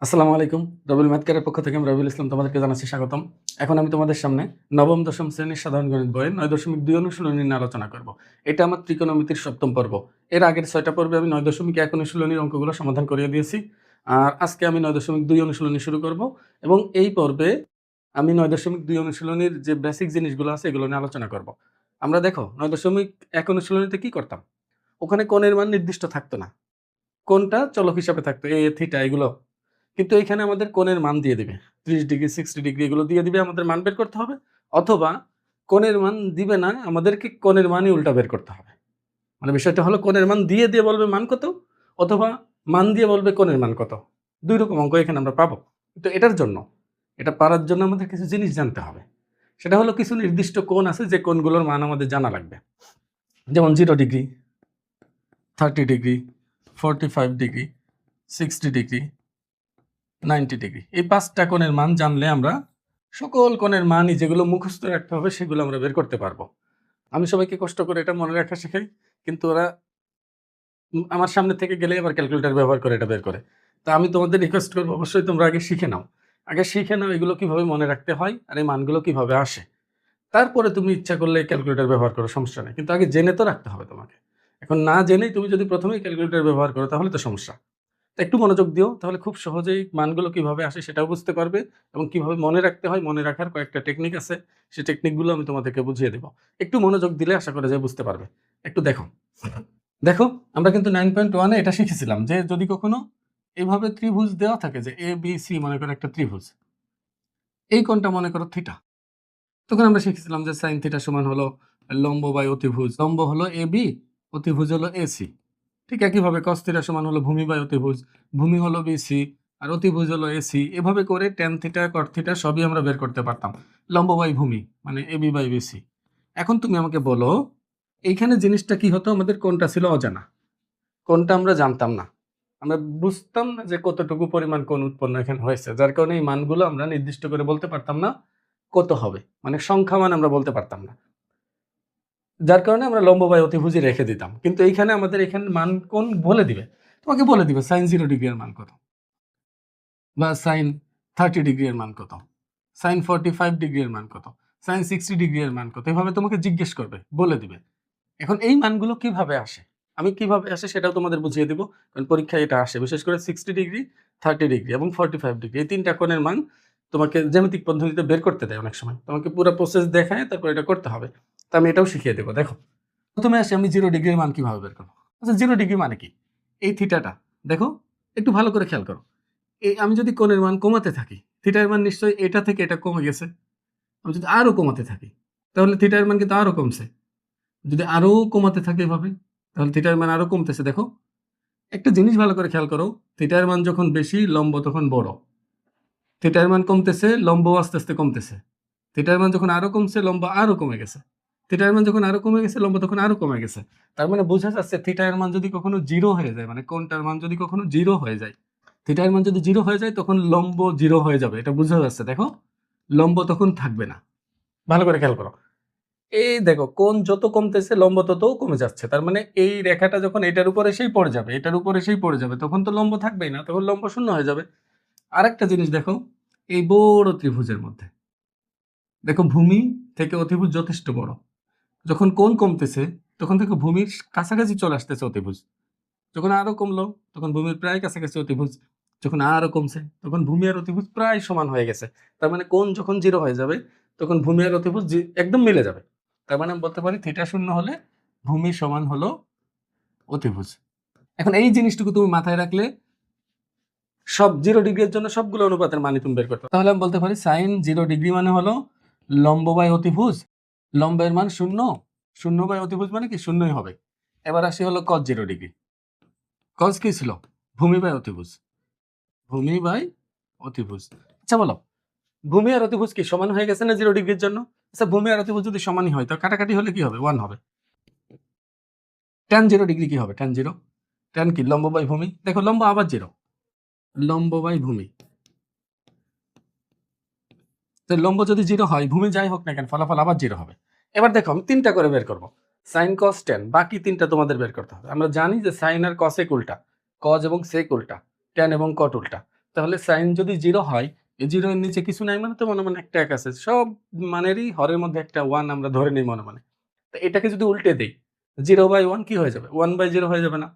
আসসালামু আলাইকুম। রবিউল ম্যাথকেয়ারের পক্ষ থেকে আমি রবিউল ইসলাম তোমাদেরকে জানাচ্ছি স্বাগতম। এখন আমি তোমাদের সামনে নবম দশম শ্রেণীর সাধারণ গণিত বইয়ের 9.2 অনুশীলনী নিয়ে আলোচনা করব। এটা আমার ত্রিকোণমিতির ৭ম পর্ব। এর আগের ৬টা পর্বে আমি 9.1 অনুশীলনীর অঙ্কগুলো সমাধান করিয়ে দিয়েছি। আর আজকে আমি 9.2 অনুশীলনী শুরু করব এবং এই পর্বে আমি 9.2 অনুশীলনীর যে বেসিক জিনিসগুলো আছে এগুলো নিয়ে আলোচনা করব। আমরা দেখো 9.1 অনুশীলনীতে কি করতাম? ওখানে কোণের মান নির্দিষ্ট থাকতো না। কোণটা চলক হিসাবে থাকতো এ, থিটা এগুলো। কিন্তু এইখানে আমাদের কোণের মান দিয়ে দিবে। 30 ডিগ্রি, 60 ডিগ্রি এগুলো দিয়ে দিবে, আমাদের মান বের করতে হবে। অথবা কোণের মান দিবে না, আমাদেরকে কোণের মানই উল্টা বের করতে হবে। মানে বিষয়টা হলো কোণের মান দিয়ে বলবে মান কত, অথবা মান দিয়ে বলবে কোণের মান কত। ২ রকম অঙ্ক এখানে আমরা পাবো। তো এটার জন্য, এটা পারার জন্য আমাদের কিছু জিনিস জানতে হবে। সেটা হলো কিছু নির্দিষ্ট কোণ আছে যে কোণগুলোর মান আমাদের জানা লাগবে। যেমন 0 degree, 30 degree, 45 degree, 60 degree, 90 degree. এই ৫টা কোণের মান জানলে আমরা সকল কোণের মানই যেগুলো মুখস্থ রাখতে হবে সেগুলো আমরা বের করতে পারবো। আমি সবাইকে কষ্ট করে এটা মনে রাখা শেখাই, কিন্তু ওরা আমার সামনে থেকে গেলেই আবার ক্যালকুলেটর ব্যবহার করে এটা বের করে। তো আমি তোমাদের রিকোয়েস্ট করবো, অবশ্যই তোমরা আগে শিখে নাও। আগে শিখে নাও এগুলো কিভাবে মনে রাখতে হয় আর এই মানগুলো কিভাবে আসে। তারপরে তুমি ইচ্ছা করলে ক্যালকুলেটর ব্যবহার করো, সমস্যা নেই। কিন্তু আগে জেনে তো রাখতে হবে তোমাকে। এখন না জেনেই তুমি যদি প্রথমেই ক্যালকুলেটর ব্যবহার করো তাহলে তো সমস্যা। তো একটু মনোযোগ দিও, তাহলে খুব সহজেই মানগুলো কিভাবে আসে সেটাও বুঝতে পারবে এবং কিভাবে মনে রাখতে হয়, মনে রাখার কয়েকটা টেকনিক আছে। সেই টেকনিকগুলো আমি তোমাদেরকে বুঝিয়ে দেব। একটু মনোযোগ দিলে আশা করা যায় বুঝতে পারবে। একটু দেখো। দেখো, আমরা কিন্তু 9.1 এ এটা শিখেছিলাম যে যদি কখনো এভাবে ত্রিভুজ দেওয়া থাকে, যে ABC মনে করো একটা ত্রিভুজ। এই কোণটা মনে করো থিটা। তখন আমরা শিখেছিলাম যে sin থিটা সমান হলো লম্ব বাই অতিভুজ। লম্ব হলো AB, অতিভুজ হলো AC। ঠিক একইভাবে cos থিটা সমান হলো ভূমি বাই অতিভুজ। ভূমি হলো BC আর অতিভুজ হলো AC। এভাবে করে tan থিটা, cot থিটা সবই আমরা বের করতে পারতাম। লম্ব বাই ভূমি মানে AB বাই BC। এখন তুমি আমাকে বলো, এইখানে জিনিসটা কি হতো? আমাদের কোনটা ছিল অজানা, কোনটা আমরা জানতাম না। আমরা বুঝতাম না যে কতটুকু পরিমাণ কোণ উৎপন্ন এখানে হয়েছে। যার কারণে এই মানগুলো আমরা নির্দিষ্ট করে বলতে পারতাম না কত হবে। মানে সংখ্যা মান আমরা বলতে পারতাম না। যার কারণে আমরা লম্ব বাই অতিভুজই রেখে দিতাম। কিন্তু এইখানে আমাদের এখানে মান কোণ বলে দিবে। তোমাকে বলে দিবে sin 0 ডিগ্রি এর মান কত, বা sin 30 ডিগ্রি এর মান কত, sin 45 ডিগ্রি এর মান কত, sin 60 ডিগ্রি এর মান কত। এভাবে তোমাকে জিজ্ঞেস করবে, বলে দিবে। এখন এই মানগুলো কিভাবে আসে, আমি কিভাবে আসে সেটাও তোমাদের বুঝিয়ে দিব। কারণ পরীক্ষায় এটা আসে, বিশেষ করে 60 ডিগ্রি, 30 ডিগ্রি এবং 45 ডিগ্রি। এই ৩টা কোণের মান তোমাকে জ্যামিতিক পদ্ধতিতে বের করতে দেয় অনেক সময়। তোমাকে পুরো প্রসেস দেখায় তারপর এটা করতে হবে। তো আমি এটাও শিখিয়ে দেবো। দেখো, প্রথমে আসি আমি 0 ডিগ্রির মান কিভাবে বের করবো। আচ্ছা, 0 ডিগ্রি মানে কি? এই থিটাটা দেখো, একটু ভালো করে খেয়াল করো। এই আমি যদি কোণের মান কমাতে থাকি, থিটার মান নিশ্চয়ই এটা থেকে এটা কমে গেছে। আমি যদি আরো কমাতে থাকি তাহলে থিটার মান কিন্তু আরো কমছে। যদি আরো কমাতে থাকে এভাবে, তাহলে থিটার মান আরো কমতেছে। দেখো, একটা জিনিস ভালো করে খেয়াল করো, থিটার মান যখন বেশি লম্ব তখন বড়। থিটার মান কমতেছে, লম্ব আস্তে আস্তে কমতেছে। থিটার মান যখন আরো কমছে, লম্ব আরো কমে গেছে। থিটার মান যখন আরো কমে গেছে, লম্ব তখন আরো কমে গেছে। তার মানে বোঝা যাচ্ছে থিটার মান যদি কখনো জিরো হয়ে যায়, মানে কোণটার মান যদি কখনো জিরো হয়ে যায়, থিটার মান যদি জিরো হয়ে যায় তখন লম্ব জিরো হয়ে যাবে। এটা বোঝা যাচ্ছে। দেখো, লম্ব তখন থাকবে না। ভালো করে খেয়াল করো। এই দেখো, কোণ যত কমতেছে লম্ব ততও কমে যাচ্ছে। তার মানে এই রেখাটা যখন এটার উপর এসেই পড়ে যাবে, এটার উপর এসেই পড়ে যাবে, তখন তো লম্ব থাকবেই না, তখন লম্ব শূন্য হয়ে যাবে। আরেকটা জিনিস দেখো, এই বড় ত্রিভুজের মধ্যে দেখো ভূমি থেকে অতিভুজ যথেষ্ট বড়। যখন কোণ কমতেছে তখন দেখো ভূমির কাছাকাছি চলে আসতেছে অতিভুজ। যখন আরো কমলো তখন ভূমির প্রায় কাছাকাছি অতিভুজ। যখন আরো কমছে তখন ভূমি আর অতিভুজ প্রায় সমান হয়ে গেছে। তার মানে কোণ যখন জিরো হয়ে যাবে তখন ভূমি আর অতিভুজ একদম মিলে যাবে। তার মানে আমি বলতে পারি থিটা শূন্য হলে ভূমি সমান হলো অতিভুজ। এখন এই জিনিসটুকু তুমি মাথায় রাখলে সব 0 ডিগ্রির জন্য সবগুলো অনুপাতের মানে তুমি বের করতে পারো। তাহলে আমি বলতে পারি sin 0 ডিগ্রি মানে হলো লম্ব বাই অতিভুজ। লম্বের মান শূন্য, শূন্য বাই অতিভুজ মানে কি শূন্যই হবে। এবার আসি হলো cos 0 ডিগ্রি। cos কি ছিল? ভূমি বাই অতিভুজ। ভূমি বাই অতিভুজ। আচ্ছা বলো, ভূমি আর অতিভুজ কি সমান হয়ে গেছে না 0 ডিগ্রির জন্য? আচ্ছা, ভূমি আর অতিভুজ যদি সমানই হয় তো কাটাকাটি হলে কি হবে? 1 হবে। tan 0 ডিগ্রি কি হবে? tan 0, tan কি? লম্ব বাই ভূমি। দেখো, লম্ব আবার 0, লম্ব বাই ভূমি। তো লম্ব যদি 0 হয়, ভূমি যাই হোক না কেন ফলাফল আবার 0 হবে। এবার দেখো, আমি 3টা করে বের করব। sin cos tan, বাকি 3টা তোমাদের বের করতে হবে। আমরা জানি যে sin আর cos এক উল্টা, cos এবং sec উল্টা, tan এবং cot উল্টা। তাহলে সাইন যদি 0 হয়, এই 0 এর নিচে কিছু নাই মানে তো মনে, মনে একটা 1 আছে। সব মানেরই হরের মধ্যে একটা 1 আমরা ধরে নেই মনে, মনে। তো এটাকে যদি উল্টে দেই, 0/1 কি হয়ে যাবে? 1/0 হয়ে যাবে না?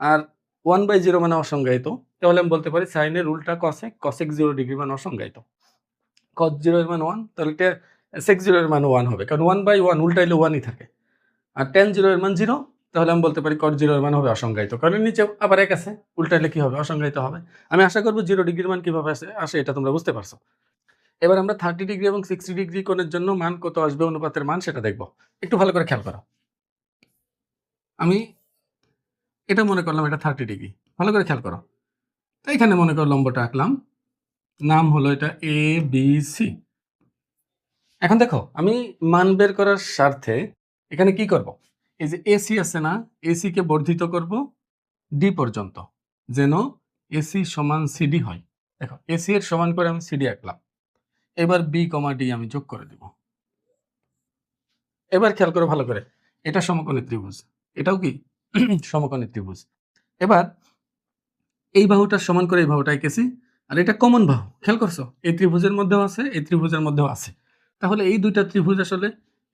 আর 1/0 মানে অসংজ্ঞায়িত। তাহলে আমি বলতে পারি সাইনের উল্টা cosec, cosec 0 ডিগ্রি মানে অসংজ্ঞায়িত। cos 0 এর মান 1 তাহলে sec 0 এর মানও 1 হবে। কারণ 1/1 উল্টাইলে 1 ই থাকে। আর tan 0 এর মান 0 তাহলে আমি বলতে পারি cot 0 এর মান হবে অসংজ্ঞায়িত। কারণ নিচে আবার 1 আছে। উল্টাইলে কি হবে? অসংজ্ঞায়িত হবে। আমি আশা করব 0 ডিগ্রির মান কিভাবে আসে এটা তোমরা বুঝতে পারছো। এবার আমরা 30 ডিগ্রি এবং 60 ডিগ্রি কোণের জন্য মান কত আসবে অনুপাতের মান সেটা দেখব। একটু ভালো করে খেয়াল করো। আমি এটা মনে করলাম এটা 30 ডিগ্রি। ভালো করে খেয়াল করো। তো এখানে মনে করো লম্বটা আঁকলাম। নাম হলো এটা ABC। এখন দেখো আমি মান বের করার স্বার্থে এখানে কি করব? এই যে AC আছে না? AC কে বর্ধিত করব D পর্যন্ত। যেন AC সমান CD হয়। দেখো AC এর সমান করে আমি CD আঁকলাম। এবার B, D আমি যোগ করে দিব। এবার খেয়াল করো ভালো করে। এটা সমকোণী ত্রিভুজ। এটাও কি? সমকোণী ত্রিভুজ। এবার এই বাহুটার সমান করে এই বাহুটা এঁকেছি। আর এটা কমন বাহু। খেয়াল করছো? এই ত্রিভুজের মধ্যেও আছে, এই ত্রিভুজের মধ্যেও আছে। তাহলে এই দুইটা ত্রিভুজ আসলে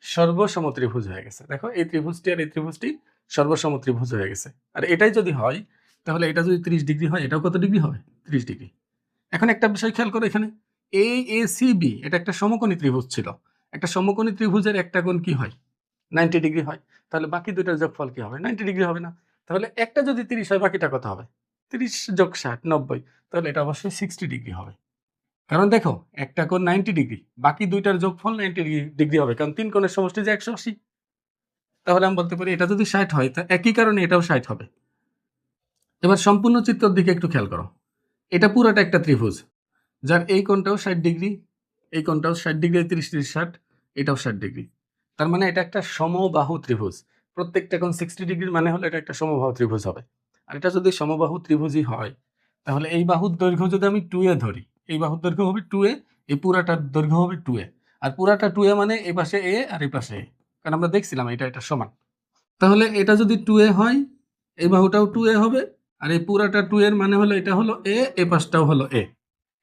সর্বসম ত্রিভুজ হয়ে গেছে। দেখো এই ত্রিভুজটি আর এই ত্রিভুজটি সর্বসম ত্রিভুজ হয়ে গেছে। আর এটাই যদি হয় তাহলে এটা যদি 30 ডিগ্রি হয় এটাও কত ডিগ্রি হবে? 30 ডিগ্রি। এখন একটা বিষয় খেয়াল করো এখানে AACB এটা একটা সমকোণী ত্রিভুজ ছিল। একটা সমকোণী ত্রিভুজের একটা কোণ কি হয়? 90 ডিগ্রি হয়। তাহলে বাকি দুইটার যোগফল কি হবে? 90 ডিগ্রি হবে না? তাহলে একটা যদি 30 হয় বাকিটা কত হবে? 30 যোগ 60 90 তাহলে এটা অবশ্যই 60 ডিগ্রি হবে। কারণ দেখো একটা কোণ 90 ডিগ্রি, বাকি দুইটার যোগফল 90 ডিগ্রি হবে। কারণ 3 কোণের সমষ্টি যে 180। তাহলে আমি বলতে পারি এটা যদি 60 হয় তা একই কারণে এটাও 60 হবে। এবার সম্পূর্ণ চিত্রের দিকে একটু খেয়াল করো। এটা পুরোটা একটা ত্রিভুজ। যার এই কোণটাও 60 ডিগ্রি, এই কোণটাও 60 ডিগ্রি, 30 30 60 এটাও 60 ডিগ্রি। তার মানে এটা একটা সমবাহু ত্রিভুজ। প্রত্যেকটা কোণ 60 ডিগ্রির মানে হলো এটা একটা সমবাহু ত্রিভুজ হবে। আর এটা যদি সমবাহু ত্রিভুজই হয় তাহলে এই বাহুর দৈর্ঘ্য যদি আমি 2a ধরি, এই বাহুর দৈর্ঘ্য হবে 2a, এই পুরাটার দৈর্ঘ্য হবে 2a। আর পুরাটা 2a মানে এই পাশে a আর এই পাশে a। কারণ আমরা দেখছিলাম এটা সমান। তাহলে এটা যদি 2a হয়, এই বাহুটাও 2a হবে। আর এই পুরাটা 2 এর মানে হলো এটা হলো a, এই পাশটাও হলো a।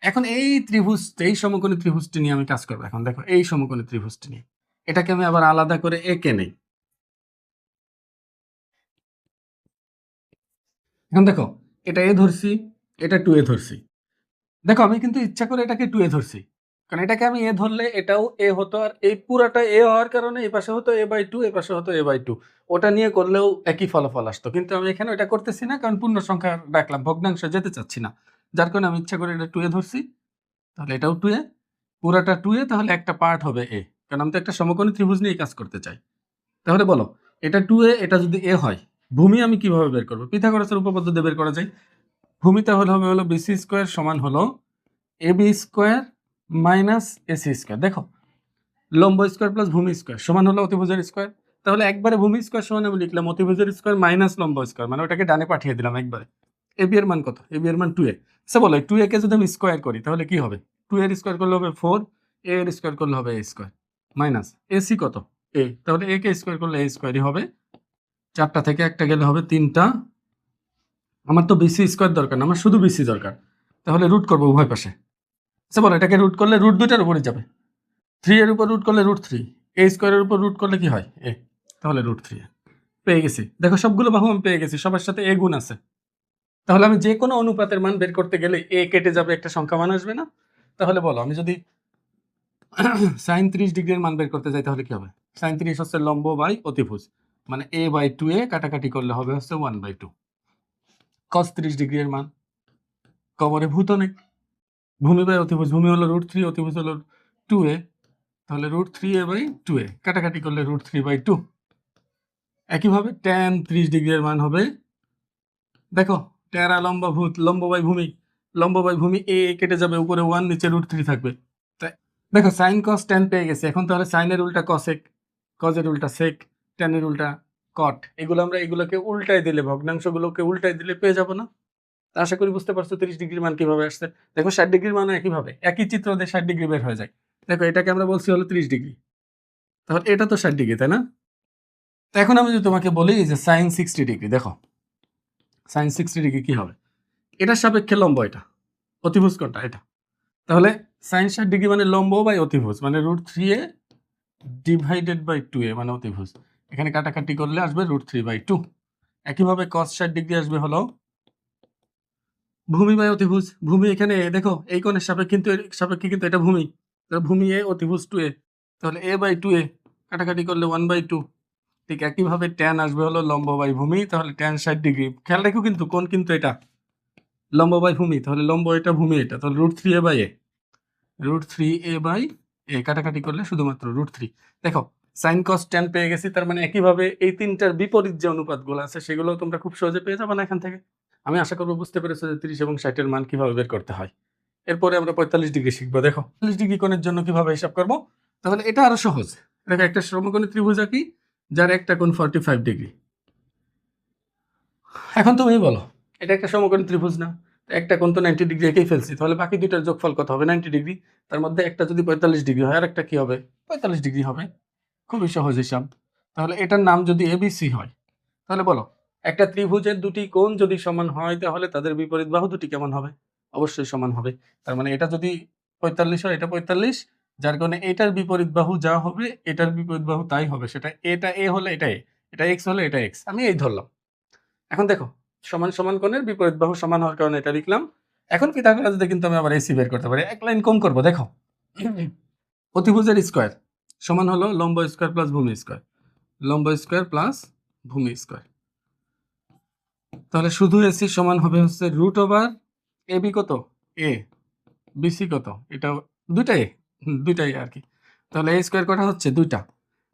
এখন এই ত্রিভুজটা, এই সমকোণী ত্রিভুজটি নিয়ে আমি কাজ করব। এখন দেখো এই সমকোণী ত্রিভুজটি নিয়ে এটাকে আমি আবার আলাদা করে এঁকে নেই। এখন দেখো এটা এ ধরছি, এটা 2a ধরছি। দেখো আমি কিন্তু ইচ্ছা করে এটাকে 2a ধরছি। কারণ এটাকে আমি এ ধরলে এটাও এ হতো, আর এই পুরাটা এ হওয়ার কারণে এই পাশে হতো a/2, এই পাশে হতো a/2। ওটা নিয়ে করলেও একই ফলাফল আসতো। কিন্তু আমি এখানে ওটা করতেছি না, কারণ পূর্ণ সংখ্যা রাখলাম, ভগ্নাংশে যেতে চাচ্ছি না। যার কারণে আমি ইচ্ছা করে এটা 2a ধরছি। তাহলে এটাও 2a, পুরাটা 2a, তাহলে একটা পার্ট হবে a। কারণ আমি তো একটা সমকোণী ত্রিভুজ নিয়ে কাজ করতে চাই। তাহলে বলো এটা 2a, এটা যদি a হয়, ভূমি আমি কিভাবে বের করব? পিথাগোরাসের উপপাদ্য দিয়ে বের করা যায়। ভূমি তাহলে হবে হলো BC স্কয়ার সমান হলো AB square minus AC square. দেখো লম্ব স্কয়ার প্লাস ভূমি স্কয়ার সমান হলো অতিভুজের স্কয়ার। তাহলে একবারে ভূমি স্কয়ার সমান আমি লিখলাম অতিভুজের স্কয়ার মাইনাস লম্ব স্কয়ার, মানে ওটাকে ডানে পাঠিয়ে দিলাম একবারে। AB এর মান কত? AB এর মান 2a। আচ্ছা বলো 2a কে যদি আমি স্কয়ার করি তাহলে কি হবে? 2 এর স্কয়ার করলে হবে 4, a এর স্কয়ার করলে হবে a স্কয়ার মাইনাস AC কত? a। তাহলে a কে স্কয়ার করলে a স্কয়ারই হবে। 4টা থেকে একটা গেলে হবে 3টা। আমার তো BC স্কয়ার দরকার না, আমার শুধু BC দরকার। তাহলে রুট করব উভয় পাশে। আচ্ছা বলো এটাকে রুট করলে রুট দুইটার উপরে যাবে। 3 এর উপর রুট করলে √3, a স্কয়ারের উপর রুট করলে কি হয়? a। তাহলে √3 পেয়ে গেছি। দেখো সবগুলো বাহু আমি পেয়ে গেছি, সবার সাথে a গুণ আছে। তাহলে আমি যে কোনো অনুপাতের মান বের করতে গেলে a কেটে যাবে, একটা সংখ্যা মান আসবে না? তাহলে বলো আমি যদি sin 30 ডিগ্রির মান বের করতে যাই তাহলে কি হবে? sin 30 হচ্ছে লম্ব বাই অতিভুজ, মানে a/2a কাটাকাটি করলে হবে হচ্ছে 1/2। cos 30 ডিগ্রির মান কবরে ভূত অনেক। ভূমি বাই অতিভুজ, ভূমি হলো √3, অতিভুজ হলো 2a। তাহলে √3a/2a কাটাকাটি করলে √3/2। একইভাবে tan 30 ডিগ্রির মান হবে, দেখো টেরা লম্বা ভূত, লম্ব বাই ভূমি, লম্ব বাই ভূমি a কেটে যাবে, উপরে 1 নিচে √3 থাকবে। তাই দেখো sin cos tan পেয়ে গেছে। এখন তাহলে sin এর উল্টা cosec, cos এর উল্টা sec, tan এর উল্টা cot। এগুলোকে উল্টাই দিলে, ভগ্নাংশগুলোকে উল্টাই দিলে পেয়ে যাব না? তা আশা করি বুঝতে পারছো 30 ডিগ্রির মান কিভাবে আসছে। দেখো 60 ডিগ্রির মানও একইভাবে, একই চিত্র দিয়ে 60 ডিগ্রি বের হয়ে যায়। দেখো এটাকে আমরা বলছি হলো 30 ডিগ্রি, তাহলে এটা তো 60 ডিগ্রি, তাই না? তো এখন আমি যদি তোমাকে বলি যে sin 60 ডিগ্রি, দেখো sin 60 ডিগ্রি কি হবে? এটার সাপেক্ষে লম্ব এটা, অতিভুজ কোনটা? এটা। তাহলে sin 60 ডিগ্রি মানে লম্ব বাই অতিভুজ মানে √3a ডিভাইডেড বাই 2a মানে অতিভুজ। এখানে কাটাকাটি করলে আসবে √3/2। একইভাবে cos 60 ডিগ্রি আসবে হলো ভূমি বাই অতিভুজ। ভূমি এখানে দেখো এই কোণের সাপেক্ষে কিন্তু এটা ভূমি। তাহলে ভূমি a অতিভুজ 2a। তাহলে a/2a কাটাকাটি করলে 1/2। ঠিক একইভাবে tan আসবে হলো লম্ব বাই ভূমি। তাহলে tan 60 ডিগ্রি। খেয়াল রেখো কিন্তু কোণ কিন্তু এটা লম্ব বাই ভূমি। তাহলে লম্ব এটা, ভূমি এটা। তাহলে √3a/a √3a/a কাটাকাটি করলে শুধুমাত্র √3। দেখো sin cos tan পেয়ে গেছি। তার মানে একইভাবে এই তিনটার বিপরীত যে অনুপাতগুলো আছে সেগুলোও তোমরা খুব সহজে পেয়ে যাবে না এখান থেকে। আমি আশা করব বুঝতে পেরেছো যে 30 এবং 60 এর মান কিভাবে বের করতে হয়। এরপরে আমরা 45 ডিগ্রি শিখবো। দেখো 45 ডিগ্রি কোণের জন্য কিভাবে হিসাব করব। তাহলে এটা আরো সহজ। দেখো একটা সমকোণী ত্রিভুজ আঁকি যার একটা কোণ 45 ডিগ্রি। এখন তুমি বলো এটা একটা সমকোণী ত্রিভুজ না? একটা কোণ তো 90 ডিগ্রি এঁকেই ফেলছি। তাহলে বাকি দুইটার যোগফল কত হবে? 90 ডিগ্রি। তার মধ্যে একটা যদি 45 ডিগ্রি হয় আর একটা কি হবে? 45 ডিগ্রি হবে। খুবই সহজ হিসাব। তাহলে এটার নাম যদি এবিসি হয়, তাহলে বলো একটা ত্রিভুজের দুটি কোণ যদি সমান হয় তাহলে তাদের বিপরীত বাহু দুটি কেমন হবে? অবশ্যই সমান হবে। তার মানে এটা যদি 45 হয়, এটা 45, যার কারণে এটার বিপরীত বাহু যা হবে এটার বিপরীত বাহু তাই হবে। সেটা এটা এ হলে এটা এ, এটা এক্স হলে এটা এক্স। আমি এই ধরলাম। এখন দেখো সমান সমান কোণের বিপরীত বাহু সমান হওয়ার কারণে এটা লিখলাম। এখন পিথাগোরাস দিয়ে কিন্তু আমি আবার এসি বের করতে পারি। এক লাইন কম করব। দেখো অতিভুজের স্কয়ার সমান হলো লম্ব স্কয়ার প্লাস ভূমি স্কয়ার। লম্ব স্কয়ার প্লাস ভূমি স্কয়ার। তাহলে শুধু এসি সমান হবে হচ্ছে √এবি কত? এ। বিসি কত? এটা দুইটাই দুইটাই আর কি। তাহলে এ স্কয়ার কটা হচ্ছে? দুইটা।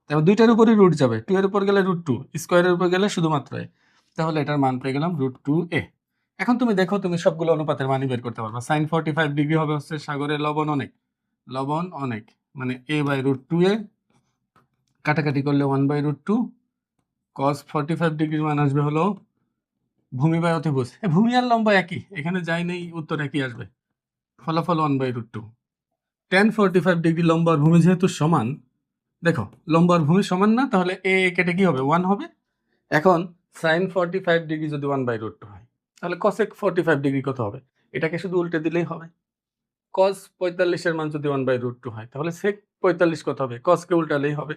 তারপর দুইটার উপরই রুট যাবে। 2 এর উপর গেলে √2, স্কয়ারের উপর গেলে শুধুমাত্র এ। তাহলে এটার মান পেয়ে গেলাম √2a। এখন তুমি দেখো তুমি সবগুলো অনুপাতের মানই বের করতে পারবা। sin 45 ডিগ্রি হবে হচ্ছে সাগরের লবণ অনেক। লবণ অনেক মানে a/√2a কাটাকাটি করলে 1/√2। cos 45 ডিগ্রির মান আসবে হলো ভূমি বাই অতিভুজ। ভূমি আর লম্ব একই। এখানে যাই নেই উত্তর একই আসবে। ফলাফল 1/√2। tan 45 ডিগ্রি লম্ব আর ভূমি যেহেতু সমান, দেখো লম্ব আর ভূমি সমান না, তাহলে এ কেটে কি হবে? 1 হবে। এখন sin 45 ডিগ্রি যদি 1/√2 হয় তাহলে cosec 45 ডিগ্রি কত হবে? এটাকে শুধু উল্টে দিলেই হবে। cos 45 এর মান যদি 1/√2 হয় তাহলে sec 45 কত হবে? cos কে উল্টালেই হবে।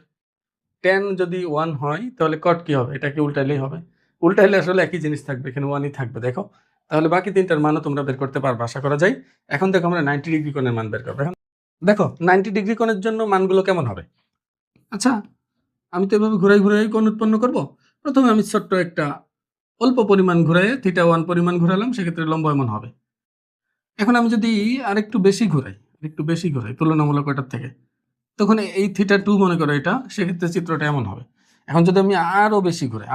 tan যদি 1 হয় তাহলে cot কি হবে? এটাকে উল্টালেই হবে। উল্টাইলে আসলে একই জিনিস থাকবে, এখানে 1 ই থাকবে। দেখো তাহলে বাকি তিনটার মানও তোমরা বের করতে পারবে আশা করা যায়। এখন দেখো আমরা 90 ডিগ্রি কোণের মান বের করব। এখন দেখো 90 ডিগ্রি কোণের জন্য মানগুলো কেমন হবে? আচ্ছা আমি তো এভাবে ঘুরাই কোণ উৎপন্ন করব। প্রথমে আমি ছোট্ট একটা অল্প পরিমাণ ঘুরাইয়ে θ1 পরিমাণ ঘুরালাম, সেক্ষেত্রে লম্ব এমন হবে। এখন আমি যদি আরেকটু বেশি ঘুরাই তুলনামূলক ওটার থেকে, তখন এই θ2 মনে করো এটা, সেক্ষেত্রে চিত্রটা এমন হবে। এখন যদি আমি আরো বেশি ঘুরাই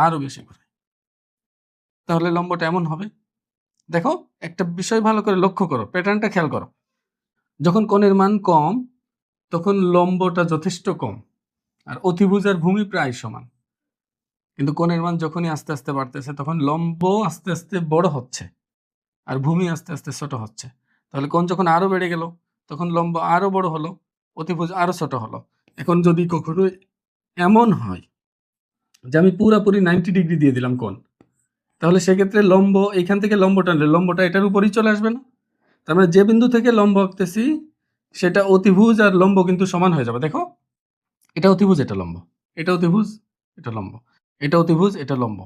তাহলে লম্বটা এমন হবে। দেখো একটা বিষয় ভালো করে লক্ষ্য করো, প্যাটার্নটা খেয়াল করো। যখন কোণের মান কম তখন লম্বটা যথেষ্ট কম আর অতিভুজ আর ভূমি প্রায় সমান। কিন্তু কোণের মান যখনই আস্তে আস্তে বাড়তেছে তখন লম্ব আস্তে আস্তে বড় হচ্ছে আর ভূমি আস্তে আস্তে ছোট হচ্ছে। তাহলে কোণ যখন আরো বেড়ে গেল তখন লম্ব আরো বড় হলো, অতিভুজ আরো ছোট হলো। এখন যদি কখনো এমন হয় যে আমি পুরাপুরি 90 ডিগ্রি দিয়ে দিলাম কোণ, তাহলে সেক্ষেত্রে লম্ব এইখান থেকে লম্ব টানলে লম্বটা এটার উপরই চলে আসবে না? তার মানে যে বিন্দু থেকে লম্ব আঁকতেছি সেটা অতিভুজ আর লম্ব কিন্তু সমান হয়ে যাবে। দেখো এটা অতিভুজ, এটা লম্ব, এটা অতিভুজ, এটা লম্ব, এটা অতিভুজ, এটা লম্ব।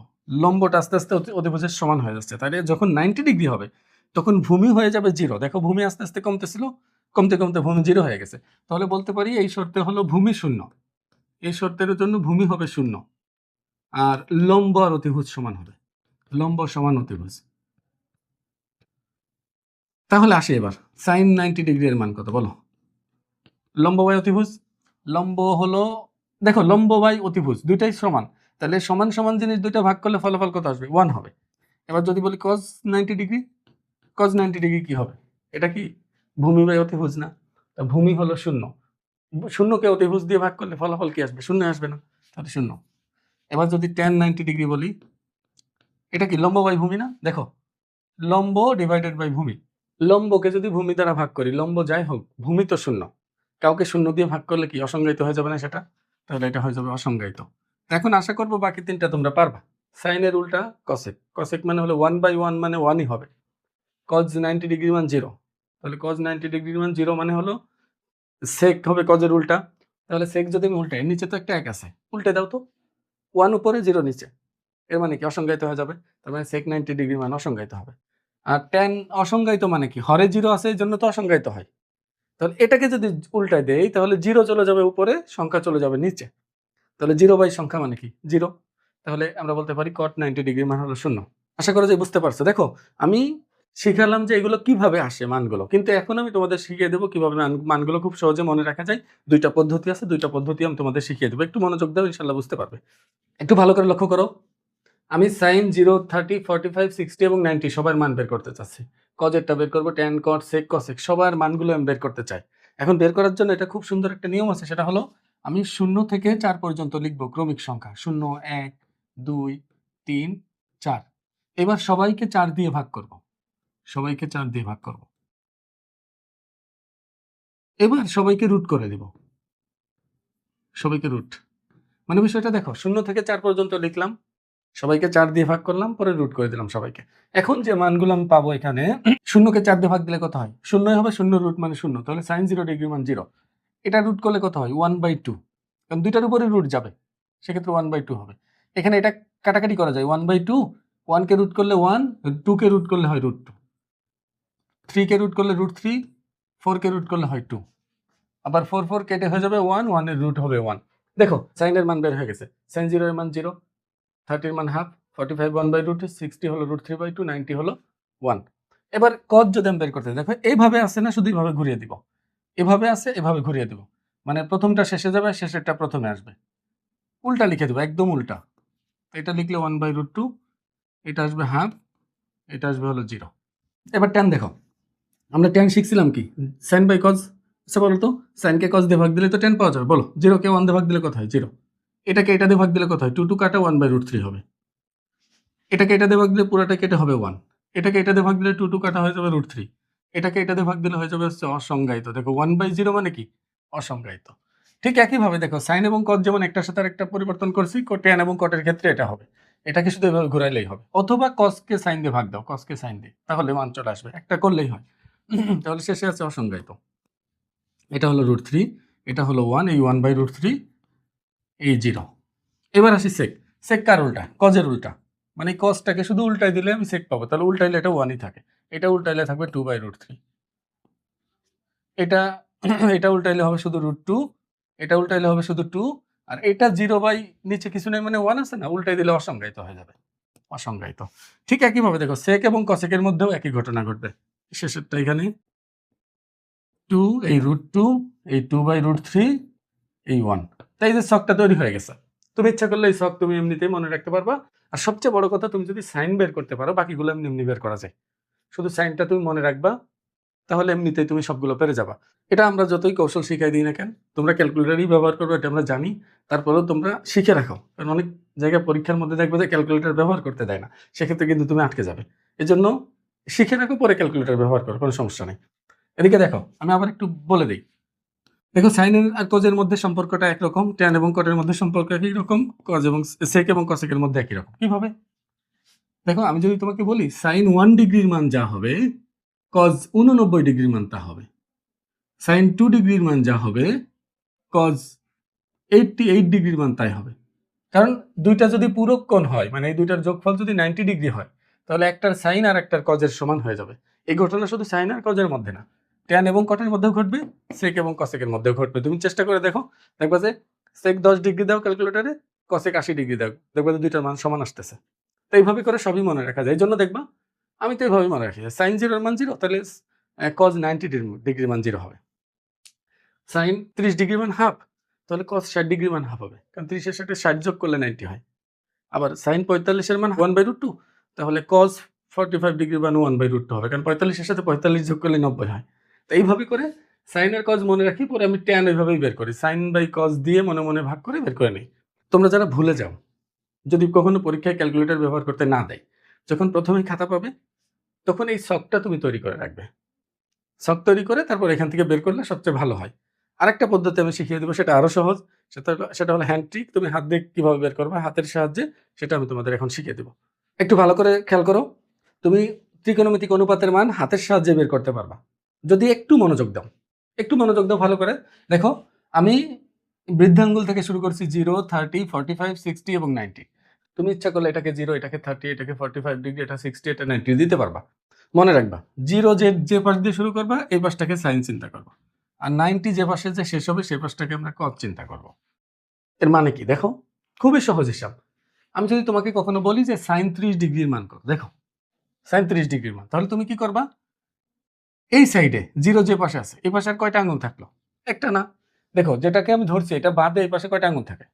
লম্বটা আস্তে আস্তে অতিভুজের সমান হয়ে যাচ্ছে। তাহলে যখন 90 ডিগ্রি হবে তখন ভূমি হয়ে যাবে 0। দেখো ভূমি আস্তে আস্তে কমতেছিল, কমতে কমতে ভূমি 0 হয়ে গেছে। তাহলে বলতে পারি এই শর্তে হলো ভূমি 0। এই শর্তের জন্য ভূমি হবে 0 আর লম্ব আর অতিভুজ সমান হবে। লম্ব সমান অতিভুজ। তাহলে আসি এবার sin 90 ডিগ্রি এর মান কত বলো? লম্ব বাই অতিভুজ। লম্ব হলো দেখো লম্ব বাই অতিভুজ দুইটাই সমান। তাহলে সমান সমান জিনিস দুইটা ভাগ করলে ফলাফল কত আসবে? 1 হবে। এবার যদি বলি cos 90 ডিগ্রি, cos 90 ডিগ্রি কি হবে? এটা কি ভূমি বাই অতিভুজ না? তা ভূমি হলো 0। শূন্যকে অতিভুজ দিয়ে ভাগ করলে ফলাফল কি আসবে? 0 আসবে না, তাহলে 0। এবার যদি tan 90 ডিগ্রি বলি, এটা কি লম্ব বাই ভূমি না? দেখো লম্ব ডিভাইডেড বাই ভূমি। লম্বকে যদি ভূমি দ্বারা ভাগ করি, লম্ব যাই হোক ভূমি তো 0, কাউকে 0 দিয়ে ভাগ করলে কি অসংজ্ঞায়িত হয়ে যাবে না সেটা? তাহলে এটা হয়ে যাবে অসংজ্ঞায়িত। এখন আশা করব বাকি তিনটা তোমরা পারবা। সাইনের উল্টা কসেক, কসেক মানে হলো 1/1 মানে 1ই হবে। cos 90 ডিগ্রি মান 0, তাহলে cos 90 ডিগ্রির মান 0 মানে হলো sec হবে cos-এর উল্টা। তাহলে sec যদি আমি উল্টাই, নিচে তো একটা 1 আছে, উল্টে দাও তো। 1 উপরে 0 নিচে। এর মানে কি অসংজ্ঞায়িত হয়ে যাবে। তার মানে sec 90 ডিগ্রির মান অসংজ্ঞায়িত হবে। আর tan অসংজ্ঞায়িত মানে কি? হরে 0 আছে এজন্য তো অসংজ্ঞায়িত হয়। তাহলে এটাকে যদি উল্টায় দেই তাহলে 0 চলে যাবে উপরে, সংখ্যা চলে যাবে নিচে। তাহলে 0 বাই সংখ্যা মানে কি? 0। তাহলে আমরা বলতে পারি cot 90 ডিগ্রির মান হলো 0। আশা করি যে বুঝতে পারছো। দেখো, আমি শিখালাম যে এগুলো কিভাবে আসে মানগুলো। কিন্তু এখন আমি তোমাদের শিখিয়ে দেব কিভাবে মানগুলো খুব সহজে মনে রাখা যায়। ২ টা পদ্ধতি আছে, ২ টা পদ্ধতি আমি তোমাদের শিখিয়ে দেব। একটু মনোযোগ দাও, ইনশাআল্লাহ বুঝতে পারবে। একটু ভালো করে লক্ষ্য করো। আমি sin 0, 30, 45, 60 এবং 90 সবার মান বের করতে চাচ্ছি। cos এরটা বের করব, tan, cot, sec, cosec সবার মানগুলো আমি বের করতে চাই। এখন বের করার জন্য এটা খুব সুন্দর একটা নিয়ম আছে, সেটা হলো আমি 0 থেকে 4 পর্যন্ত লিখব ক্রমিক সংখ্যা। 0, 1, 2, 3, 4। এবার সবাইকে 4 দিয়ে ভাগ করব। সবাইকে 4 দিয়ে ভাগ করব। এবার সবাইকে রুট করে দিব। সবাইকে রুট। মানে বিষয়টা দেখো, 0 থেকে 4 পর্যন্ত লিখলাম। সবাইকে 4 দিয়ে ভাগ করলাম, পরে রুট করে দিলাম সবাইকে। এখন যে মানগুলো আমি পাবো এখানে, 0 কে 4 দিয়ে ভাগ দিলে কত হয়? 0 হবে, 0 রুট মানে 0। তাহলে sin 0 ডিগ্রি মান 0। এটা রুট করলে কত হয়? 1/2। কারণ দুইটার উপরে রুট যাবে। সেক্ষেত্রে 1/2 হবে। এখানে এটা কাটাকাটি করা যায়। 1/2, 1 কে রুট করলে 1, 2 কে রুট করলে হয় √2, 3 কে রুট করলে √3, 4 কে রুট করলে হয় 2। আবার 4 4 কেটে হয়ে যাবে 1, 1 এর রুট হবে 1। দেখো, sin এর মান বের হয়ে গেছে। sin 0 এর মান 0, 30 এর মান হাফ, 45 1/√2, 60 হলো √3/2, 90 হলো 1। এবার cos যদি আমি বের করতে দেখো, এইভাবে আছে না, শুধু এইভাবে ঘুরিয়ে দিব। এভাবে আছে, এভাবে ঘুরিয়ে দিব। মানে প্রথমটা শেষে যাবে, শেষেরটা প্রথমে আসবে। উল্টা লিখে দেব, একদম উল্টা। এটা লিখলে 1/√2, এটা আসবে হাফ, এটা আসবে হলো 0। এবার tan দেখো, আমরা tan শিখছিলাম কি? sin by cos। আচ্ছা বলো তো, sin কে cos দিয়ে ভাগ দিলে তো tan পাওয়া যাবে। বলো, 0 কে 1 দিয়ে ভাগ দিলে কত হয়? 0। এটাকে এটা দিয়ে ভাগ দিলে কত হয়? 2 2 কাটা 1/√3 হবে। এটাকে এটা দিয়ে ভাগ দিলে পুরাটা কেটে হবে 1। এটাকে এটা দিয়ে ভাগ দিলে 2 2 কাটা হয়ে যাবে √3। এটাকে এটা দিয়ে ভাগ দিলে হয়ে যাবে হচ্ছে অসংজ্ঞায়িত। দেখো 1/0 মানে কি? অসংজ্ঞায়িত। ঠিক একইভাবে দেখো, sin এবং cos যেমন একটার সাথে আরেকটা পরিবর্তন করছি, tan এবং cot এর ক্ষেত্রে এটা হবে। এটাকে শুধু এভাবে ঘুরাইলেই হবে। অথবা cos কে sin দিয়ে ভাগ দাও, cos কে sin দিয়ে। তাহলে মান চলে আসবে। একটা করলেই হয়। তাহলে শেষে আছে অসংজ্ঞায়িত। এটা হলো √3, এটা হলো 1, এই 1/√3, এই 0। এবার আসি sec। sec কার উল্টা? cos এর উল্টা। মানে cosটাকে শুধু উল্টাই দিলে আমি sec পাবো। তাহলে উল্টাইলে এটা 1ই থাকে। এটা উল্টাইলে থাকবে 2/√3। এটা এটা উল্টাইলে হবে শুধু √2, এটা উল্টাইলে হবে শুধু 2, আর এটা 0 বাই নিচে কিছু নাই মানে 1 আছে না, উল্টাই দিলে অসংজ্ঞায়িত হয়ে যাবে। অসংজ্ঞায়িত। ঠিক একইভাবে দেখো, sec এবং cosec এর মধ্যেও একই ঘটনা ঘটবে। শেষেরটা এখানে 2, এই √2, এই 2/√3, এই 1। তাই এই যে ছকটা তৈরি হয়ে গেছে। তুমি ইচ্ছা করলে এই ছক তুমি এমনিতেই মনে রাখতে পারবা। আর সবচেয়ে বড় কথা, তুমি যদি সাইন বের করতে পারো, বাকিগুলো এমনি এমনি বের করা যায়। শুধু সাইনটা তুমি মনে রাখবা, তাহলে এমনিতেই তুমি সবগুলো পেরে যাবা। এটা আমরা যতই কৌশল শিখাই দিই না কেন, তোমরা ক্যালকুলেটরই ব্যবহার করবে, এটা আমরা জানি। তারপরেও তোমরা শিখে রাখো। কারণ অনেক জায়গায় পরীক্ষার মধ্যে দেখবে যে ক্যালকুলেটর ব্যবহার করতে দেয় না। সেক্ষেত্রে কিন্তু তুমি আটকে যাবে। এজন্য শিখে রাখো, পরে ক্যালকুলেটর ব্যবহার করো, কোনো সমস্যা নেই। এদিকে দেখো, আমি আবার একটু বলে দিই। দেখো, সাইন আর কজের মধ্যে সম্পর্কটা একরকম, ট্যান এবং কটের মধ্যে সম্পর্ক একই রকম, কজ এবং সেক এবং কসেকের মধ্যে একই রকম। কিভাবে? দেখো, আমি যদি তোমাকে বলি সাইন 1 ডিগ্রির মান যা হবে, কজ 89 ডিগ্রির মান তা হবে। সাইন 2 ডিগ্রির মান যা হবে, কজ 88 ডিগ্রির মান তাই হবে। কারণ দুইটা যদি পূরক কোণ হয়, মানে এই দুইটার যোগফল যদি 90 ডিগ্রি হয়, তাহলে একটার সাইন আর একটার কজের সমান হয়ে যাবে। এই ঘটনা শুধু সাইন আর কজের মধ্যে না, ট্যান এবং কটের মধ্যেও ঘটবে, সেক এবং কসেকের মধ্যেও ঘটবে। তুমি চেষ্টা করে দেখো, দেখবা যে সেক 10 ডিগ্রি দাও ক্যালকুলেটরে, কসেক 80 ডিগ্রি দাও, দেখবা যে দুইটার মান সমান আসতেছে। তো এইভাবে করে সবই মনে রাখা যায়। এই জন্য দেখবা, আমি তো এইভাবেই মনে রাখি, সাইন 0 মান 0, তাহলে কজ 90 ডিগ্রি মান 0 হবে। সাইন 30 ডিগ্রি মান হাফ, তাহলে কস 60 ডিগ্রি মান হাফ হবে। কারণ 30 এর সাথে 60 যোগ করলে 90 হয়। আবার সাইন 45 এর মান 1/√2, তাহলে cos 45 ডিগ্রি মান 1/√2 হবে। কারণ 45 এর সাথে 45 যোগ করলে 90 হয়। তো এইভাবে করে সাইন আর cos মনে রাখি, পরে আমি tan ওইভাবেই বের করি। সাইন বাই cos দিয়ে মনে মনে ভাগ করে বের করে নিই। তোমরা যারা ভুলে যাও, যদি কখনো পরীক্ষায় ক্যালকুলেটর ব্যবহার করতে না দেয়, যখন প্রথমেই খাতা পাবে, তখন এই ছকটা তুমি তৈরি করে রাখবে। ছক তৈরি করে তারপর এখান থেকে বের করলে সবচেয়ে ভালো হয়। আরেকটা পদ্ধতি আমি শিখিয়ে দেবো, সেটা আরো সহজ। সেটা হলো হ্যান্ড ট্রিক। তুমি হাত দিয়ে কিভাবে বের করবে, হাতের সাহায্যে, সেটা আমি তোমাদের এখন শিখিয়ে দেবো। একটু ভালো করে খেয়াল করো। তুমি ত্রিকোণমিতিক অনুপাতের মান হাতের সাহায্যে বের করতে পারবা। যদি একটু মনোযোগ দাও ভালো করে দেখো, আমি বৃদ্ধাঙ্গুল থেকে শুরু করছি 0, 30, 45, 60 এবং 90। তুমি ইচ্ছা করলে এটাকে 0, এটাকে 30, এটাকে 45 ডিগ্রি, এটা 60, এটা 90 দিতে পারবা। মনে রাখবা 0 যে পাশ দিয়ে শুরু করবা এই পাশটাকে সাইন চিন্তা করবা, আর 90 যে পাশে যে শেষ হবে সেই পাশটাকে আমরা কস চিন্তা করব। এর মানে কি দেখো, খুবই সহজ হিসাব। আমি যদি তোমাকে কখনো বলি যে সাইন 30 ডিগ্রির মান কত, দেখো সাইন 30 ডিগ্রির মান, তাহলে তুমি কি করবা? এই সাইডে 0 যে পাশে আছে এই পাশে আর কয়টা আঙুল থাকলো? একটা না। দেখো যেটাকে আমি ধরছি এটা বাদে এই পাশে কয়টা আঙুল থাকে?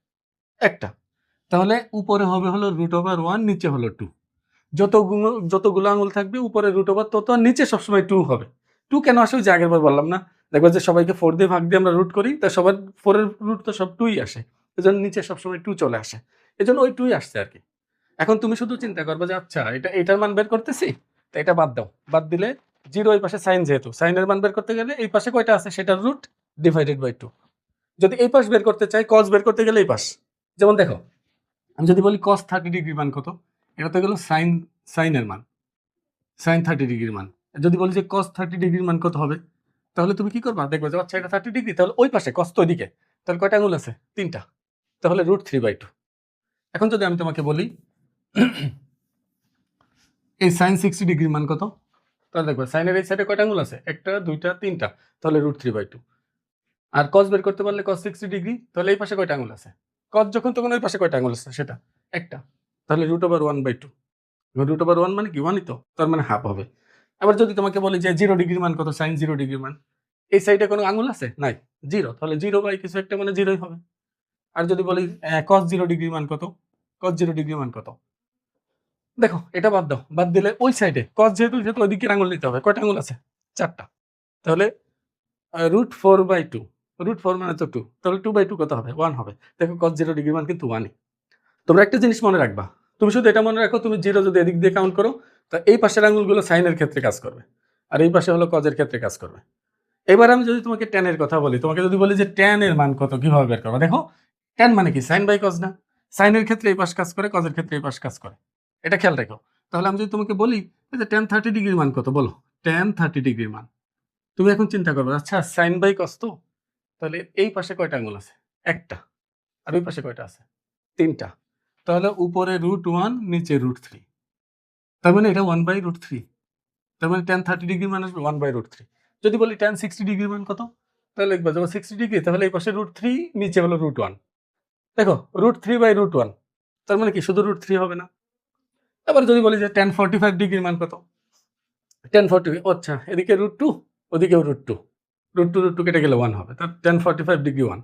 একটা। তাহলে উপরে হবে হলো √1, নিচে হলো 2। যতগুলো আঙুল থাকবে উপরে √, তত আর নিচে সবসময় 2 হবে। 2 কেন আসে? ওই যে আগের বার বললাম না, দেখবা যে সবাইকে 4 দিয়ে ভাগ দিয়ে আমরা রুট করি, তা সবার 4 এর রুট তো সব 2ই আসে। এজন্য নিচে সবসময় 2 চলে আসে। এজন্য ওই 2ই আসছে আরকি। এখন তুমি শুধু চিন্তা করবা যে আচ্ছা এটার মান বের করতেছি, তো এটা বাদ দাও। বাদ দিলে 0 এই পাশে সাইন, যেহেতু সাইনের মান বের করতে গেলে এই পাশে কয়টা আছে সেটার রুট ডিভাইডেড বাই 2। যদি এই পাশ বের করতে চাই, cos বের করতে গেলে এই পাশ। যেমন দেখো, আমি যদি বলি cos 30 ডিগ্রির মান কত? এটা তো গেল সাইনের মান, সাইন 30 ডিগ্রির মান। যদি বলি যে cos 30 ডিগ্রির মান কত হবে? তাহলে তুমি কি করবা? দেখবা যে আচ্ছা এটা 30 ডিগ্রি, তাহলে ওই পাশে cos তো ওইদিকে। তাহলে কয়টা আঙুল আছে? 3টা। তাহলে √3/2। এখন যদি আমি তোমাকে বলি এই সাইন 60 ডিগ্রির মান কত? তাহলে দেখবা সাইনের এই সাইডে কয়টা আঙুল আছে? 1টা, 2টা, 3টা। তাহলে √3/2। আর cos বের করতে পারলে cos 60 ডিগ্রি, তাহলে এই পাশে কয়টা আঙুল আছে? cos যখন তখন ওই পাশে কয়টা আঙুল আছে সেটা? একটা। তাহলে √1/2। √1 মানে কি? 1ই তো। তার মানে হাফ হবে। আবার যদি তোমাকে বলি যে 0 ডিগ্রির মান কত? সাইন 0 ডিগ্রির মান। এই সাইডে কোনো আঙুল আছে? নাই। 0। তাহলে 0 বাই কিছু একটা মানে 0ই হবে। আর যদি বলি cos 0 ডিগ্রির মান কত? cos 0 ডিগ্রির মান কত? দেখো এটা বাদ দাও। বাদ দিলে ওই সাইডে cos যেহেতু ওই দিকের আঙুল নিতে হবে। কয়টা আঙুল আছে? 4টা। তাহলে √4/2। √4 মানে তো 2। তাহলে 2/2 কত হবে? 1 হবে। দেখো cos 0 ডিগ্রির মান কিন্তু 1ই। তোমরা একটা জিনিস মনে রাখবা। তুমি শুধু এটা মনে রাখো, তুমি 0 যদি এদিক দিয়ে কাউন্ট করো, তা এই পাশের আঙুলগুলো সাইনের ক্ষেত্রে কাজ করবে। আর এই পাশে হলো cos এর ক্ষেত্রে কাজ করবে। এবার আমি যদি তোমাকে tan এর কথা বলি, তোমাকে যদি বলি যে tan এর মান কত, কিভাবে বের করবা? দেখো tan মানে কি? sin বাই cos না? sin এর ক্ষেত্রে এই পাশ কাজ করে, cos এর ক্ষেত্রে এই পাশ কাজ করে। এটা খেয়াল রেখো। তাহলে আমি যদি তোমাকে বলি যে tan 30 ডিগ্রির মান কত? বলো। tan 30 ডিগ্রির মান। তুমি এখন চিন্তা করবে, আচ্ছা sin বাই cos তো? তাহলে এই পাশে কয়টা আঙুল আছে? একটা। আর ওই পাশে কয়টা আছে? 3টা। তাহলে উপরে √1, নিচে √3। তার মানে এটা 1/√3। তার মানে tan 30 ডিগ্রির মান আসবে 1/√3। যদি বলি tan 60 ডিগ্রির মান কত? তাহলে লিখবা যখন 60 ডিগ্রি, তাহলে এই পাশে √3, নিচে হলো √1। দেখো √3/√1। তার মানে কি শুধু √3 হবে না? আবার যদি বলি যে tan 45 ডিগ্রির মান কত? tan 40, আচ্ছা এদিকে √2, ওদিকেও √2। √2 কেটে গেলে 1 হবে। তার tan 45 ডিগ্রি 1।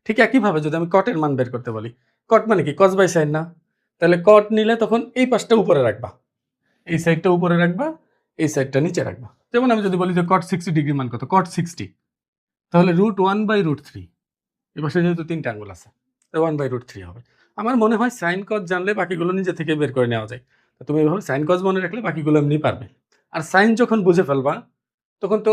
ঠিক একইভাবে যদি আমি cot এর মান বের করতে বলি, cot মানে কি? cos বাই sin না? তাহলে cot নিলে তখন এই পাশটা উপরে রাখবা। এই সাইডটা উপরে রাখবা, এই সাইডটা নিচে রাখবা। যেমন আমি যদি বলি যে cot 60 ডিগ্রির মান কত? cot 60। তাহলে √1/√3। এই পাশে যেহেতু 3টা আঙুল আছে, 1/√3 হবে। আমার মনে হয় sin cos জানলে বাকিগুলো নিজে থেকে বের করে নেওয়া যায়। তো তুমি এভাবে sin cos মনে রাখলে বাকিগুলো এমনি পারবে। আর sin যখন বুঝে ফেলবা, তখন তো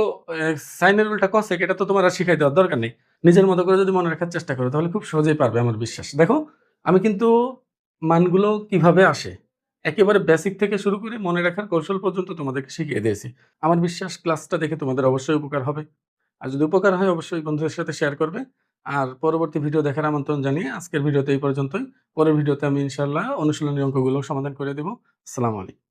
sin এর উল্টা cosec, এটা তো তোমার আর শিখাই দেওয়ার দরকার নেই। নিজের মতো করে যদি মনে রাখার চেষ্টা করো, তাহলে খুব সহজেই পারবে আমার বিশ্বাস। দেখো, আমি কিন্তু মানগুলো কিভাবে আসে একেবারে বেসিক থেকে শুরু করে মনে রাখার কৌশল পর্যন্ত তোমাদেরকে শিখিয়ে দিয়েছি। আমার বিশ্বাস ক্লাসটা দেখে তোমাদের অবশ্যই উপকার হবে। আর যদি উপকার হয় অবশ্যই বন্ধুদের সাথে শেয়ার করবে। আর পরবর্তী ভিডিও দেখার আমন্ত্রণ জানিয়ে আজকের ভিডিওতে এই পর্যন্তই। পরের ভিডিওতে আমি ইনশাআল্লাহ অনুশীলনী অঙ্কগুলো সমাধান করে দেব। আসসালামু আলাইকুম।